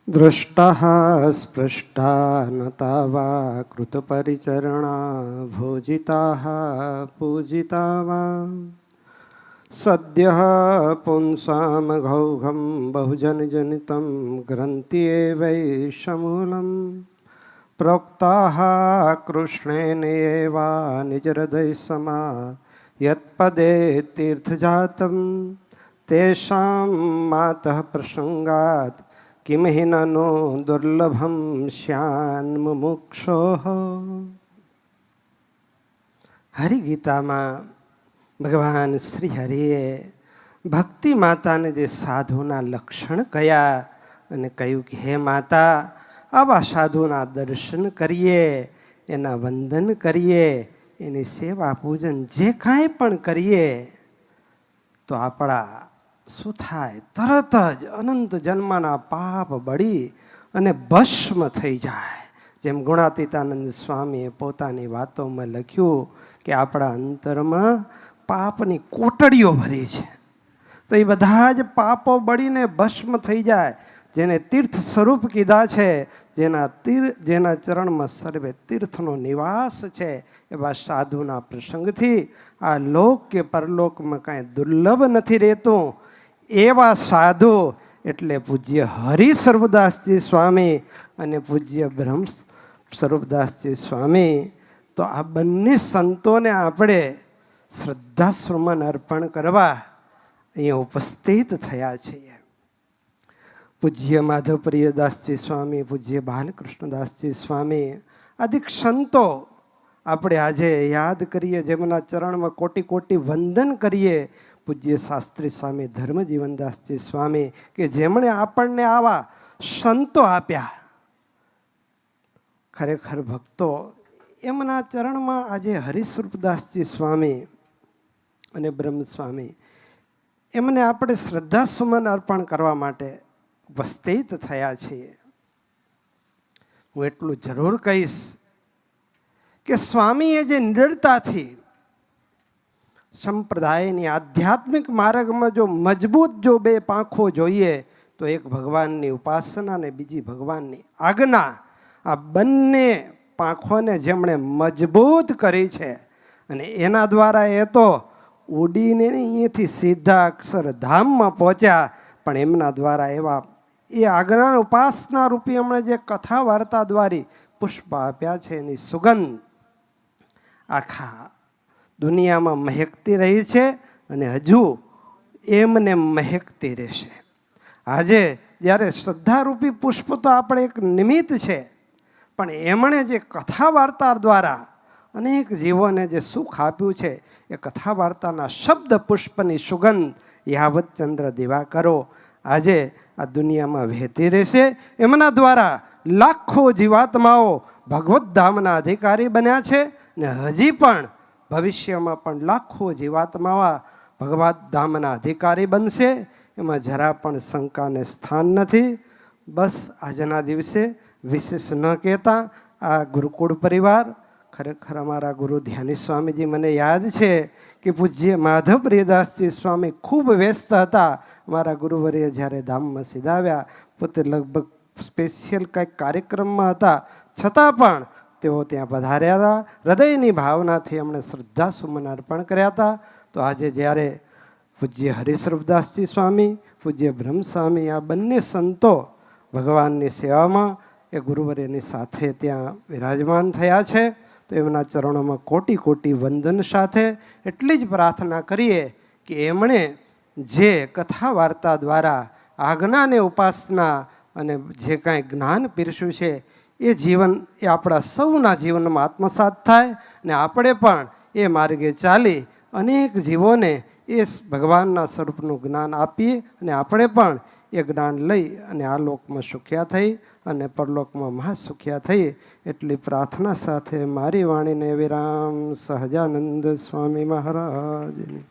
दृष्टः स्पृष्टा नता वा कृतपरिचरणा भोजिताः पूजिता वा सद्यः पुंसां घौघं बहुजनजनितं ग्रन्थ्येवैषमूलं प्रोक्ताः कृष्णेन एव निजहृदयसमा यत्पदे तीर्थजातं तेषां मातः प्रसंगात् किम हि ननो दुर्लभम श्यान्मुमुक्षोः। હરિગીતામાં ભગવાન શ્રી હરિએ ભક્તિ માતાને જે સાધુના લક્ષણ કયા અને કહ્યું કે હે માતા, આવા સાધુના દર્શન કરીએ, એના વંદન કરીએ, એની સેવા પૂજન જે કાંઈ પણ કરીએ તો આપણા શું થાય? તરત જ અનંત જન્મના પાપ બળી અને ભસ્મ થઈ જાય. જેમ ગુણાતીતાનંદ સ્વામીએ પોતાની વાતોમાં લખ્યું કે આપણા અંતરમાં પાપની કોટડીઓ ભરી છે, તો એ બધા જ પાપો બળીને ભસ્મ થઈ જાય. જેને તીર્થ સ્વરૂપ કીધા છે, જેના ચરણમાં સર્વે તીર્થનો નિવાસ છે, એવા સાધુના પ્રસંગથી આ લોક કે પરલોકમાં કાંઈ દુર્લભ નથી રહેતું. એવા સાધુ એટલે પૂજ્ય હરિ સ્વરૂપદાસજી સ્વામી અને પૂજ્ય બ્રહ્મ સ્વરૂપદાસજી સ્વામી. તો આ બંને સંતોને આપણે શ્રદ્ધાસુમન અર્પણ કરવા અહીંયા ઉપસ્થિત થયા છીએ. પૂજ્ય માધવપ્રિયદાસજી સ્વામી, પૂજ્ય બાલકૃષ્ણદાસજી સ્વામી આદિક સંતો આપણે આજે યાદ કરીએ, જેમના ચરણમાં કોટી કોટી વંદન કરીએ. પૂજ્ય શાસ્ત્રી સ્વામી ધર્મજીવનદાસજી સ્વામી કે જેમણે આપણને આવા સંતો આપ્યા. ખરેખર ભક્તો એમના ચરણમાં આજે હરિસ્વરૂપદાસજી સ્વામી અને બ્રહ્મ સ્વામી એમને આપણે શ્રદ્ધાસુમન અર્પણ કરવા માટે ઉપસ્થિત થયા છીએ. હું એટલું જરૂર કહીશ કે સ્વામીએ જે નિડરતાથી સંપ્રદાયની આધ્યાત્મિક માર્ગમાં જો મજબૂત જો બે પાંખો જોઈએ તો એક ભગવાનની ઉપાસના અને બીજી ભગવાનની આજ્ઞા, આ બંને પાંખોને જેમણે મજબૂત કરી છે અને એના દ્વારા એ તો ઉડીને અહીંયાથી સીધા અક્ષરધામમાં પહોંચ્યા. પણ એમના દ્વારા એવા એ આજ્ઞા ઉપાસના રૂપી એમણે જે કથા વાર્તા દ્વારા પુષ્પ આપ્યા છે, એની સુગંધ આખા દુનિયામાં મહેકતી રહી છે અને હજુ એમને મહેકતી રહેશે. આજે જ્યારે શ્રદ્ધારૂપી પુષ્પ તો આપણે એક નિમિત્ત છે, પણ એમણે જે કથા વાર્તા દ્વારા અનેક જીવોને જે સુખ આપ્યું છે, એ કથા વાર્તાના શબ્દ પુષ્પની સુગંધ યાવત ચંદ્ર દિવાકરો આજે આ દુનિયામાં વહેતી રહેશે. એમના દ્વારા લાખો જીવાત્માઓ ભગવત ધામના અધિકારી બન્યા છે ને હજી પણ ભવિષ્યમાં પણ લાખો જીવાત્માઓ ભગવત ધામના અધિકારી બનશે. એમાં જરા પણ શંકાને સ્થાન નથી. બસ આજના દિવસે વિશેષ ન કહેતા આ ગુરુકુળ પરિવાર, ખરેખર અમારા ગુરુ ધ્યાની સ્વામીજી મને યાદ છે કે પૂજ્ય માધવપ્રિયદાસજી સ્વામી ખૂબ વ્યસ્ત હતા. અમારા ગુરુવર્ય જ્યારે ધામમાં સીધાવ્યા, પોતે લગભગ સ્પેશિયલ કંઈક કાર્યક્રમમાં હતા, છતાં પણ તેઓ ત્યાં પધાર્યા હતા. હૃદયની ભાવનાથી એમણે શ્રદ્ધાસુમન અર્પણ કર્યા હતા. તો આજે જ્યારે પૂજ્ય હરિસ્વરૂપદાસજી સ્વામી, પૂજ્ય બ્રહ્મ સ્વામી આ બંને સંતો ભગવાનની સેવામાં એ ગુરુવર્યની સાથે ત્યાં વિરાજમાન થયા છે, તો એમના ચરણોમાં કોટી કોટી વંદન સાથે એટલી જ પ્રાર્થના કરીએ કે એમણે જે કથા વાર્તા દ્વારા આજ્ઞાને ઉપાસના અને જે કાંઈ જ્ઞાન પીરસ્યું છે, એ જીવન એ આપણા સૌના જીવનમાં આત્મસાત થાય ને આપણે પણ એ માર્ગે ચાલી અનેક જીવોને એ ભગવાનના સ્વરૂપનું જ્ઞાન આપીએ અને આપણે પણ એ જ્ઞાન લઈ અને આ લોકમાં સુખ્યા થઈ અને પરલોકમાં મહાસુખ્યા થઈ. એટલી પ્રાર્થના સાથે મારી વાણીને વિરામ. સહજાનંદ સ્વામી મહારાજની